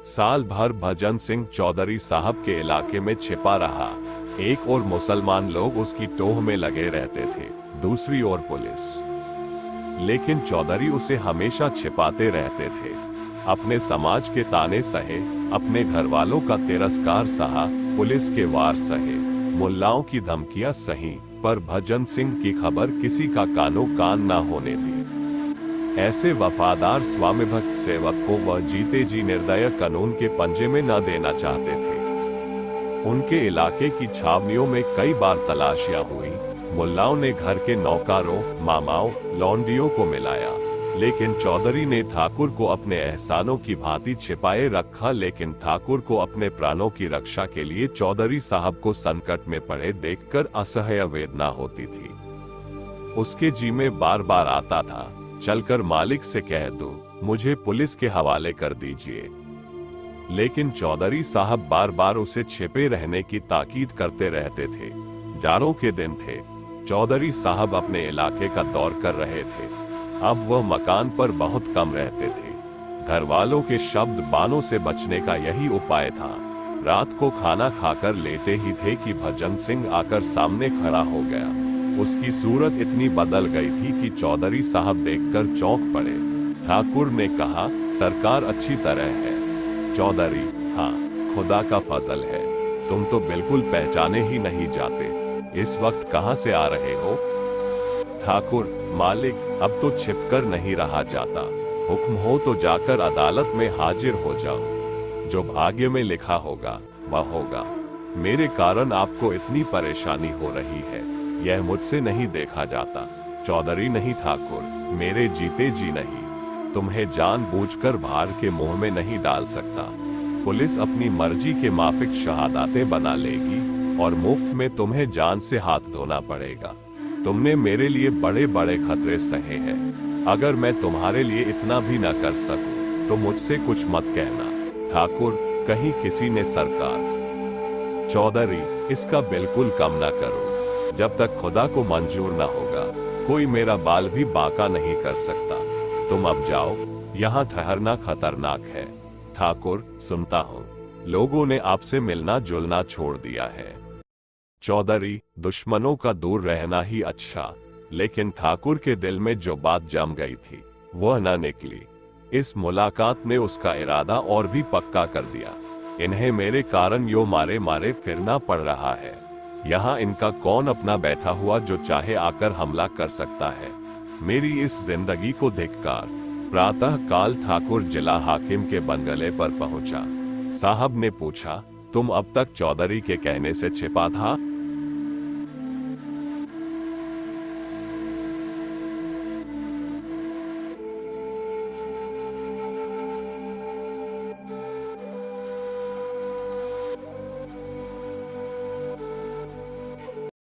साल भर भजन सिंह चौधरी साहब के इलाके में छिपा रहा। एक और मुसलमान लोग उसकी टोह में लगे रहते थे, दूसरी ओर पुलिस। लेकिन चौधरी उसे हमेशा छिपाते रहते थे। अपने समाज के ताने सहे, अपने घर वालों का तिरस्कार सहा, पुलिस के वार सहे, मुल्लाओं की धमकियां सही, पर भजन सिंह की खबर किसी का कानो कान ना होने दी। ऐसे वफादार स्वामिभक्त सेवक को वह जीते जी निर्दय कानून के पंजे में न देना चाहते थे। उनके इलाके की छावनियों में कई बार तलाशियां हुई। मुल्लाओं ने घर के नौकरों, मामाओं, लौंडियों को मिलाया, लेकिन चौधरी ने ठाकुर को अपने एहसानों की भांति छिपाए रखा। लेकिन ठाकुर को अपने प्राणों की रक्षा के लिए चौधरी साहब को संकट में पड़े देखकर असह्य वेदना होती थी। उसके जी में बार बार आता था, चलकर मालिक से कह दो, मुझे पुलिस के हवाले कर दीजिए। लेकिन चौधरी साहब बार बार उसे छिपे रहने की ताकीद करते रहते थे। जाड़ों के दिन थे, चौधरी साहब अपने इलाके का दौर कर रहे थे। अब वह मकान पर बहुत कम रहते थे। घर वालों के शब्द बानों से बचने का यही उपाय था। रात को खाना खाकर लेटे ही थे कि भजन सिंह आकर सामने खड़ा हो गया। उसकी सूरत इतनी बदल गई थी कि चौधरी साहब देखकर चौंक पड़े। ठाकुर ने कहा, सरकार अच्छी तरह है। चौधरी, हाँ, खुदा का फजल है। तुम तो बिल्कुल पहचाने ही नहीं जाते। इस वक्त कहाँ से आ रहे हो? ठाकुर, मालिक, अब तो छिपकर नहीं रहा जाता। हुक्म हो तो जाकर अदालत में हाजिर हो जाओ। जो भाग्य में लिखा होगा वह होगा। मेरे कारण आपको इतनी परेशानी हो रही है, यह मुझसे नहीं देखा जाता। चौधरी नहीं ठाकुर, मेरे जीते जी नहीं। तुम्हें जानबूझकर भार के मुंह में नहीं डाल सकता। पुलिस अपनी मर्जी के माफिक शहादतें बना लेगी और मुफ्त में तुम्हें जान से हाथ धोना पड़ेगा। तुमने मेरे लिए बड़े बड़े खतरे सहे हैं। अगर मैं तुम्हारे लिए इतना भी न कर सकूं, तो मुझसे कुछ मत कहना। ठाकुर, कहीं किसी ने सरकार। चौधरी, इसका बिल्कुल कम न करो। जब तक खुदा को मंजूर न होगा, कोई मेरा बाल भी बांका नहीं कर सकता। तुम अब जाओ, यहाँ ठहरना खतरनाक है। ठाकुर, सुनता हूँ, लोगों ने आपसे मिलना जुलना छोड़ दिया है। चौधरी, दुश्मनों का दूर रहना ही अच्छा। लेकिन ठाकुर के दिल में जो बात जम गई थी, वह न निकली। इस मुलाकात ने उसका इरादा और भी पक्का कर दिया। इन्हें मेरे कारण यो मारे मारे फिरना पड़ रहा है। यहाँ इनका कौन अपना बैठा हुआ जो चाहे आकर हमला कर सकता है। मेरी इस जिंदगी को धिक्कार। प्रातः काल ठाकुर जिला हाकिम के बंगले पर पहुंचा। साहब ने पूछा, तुम अब तक चौधरी के कहने से छिपा था?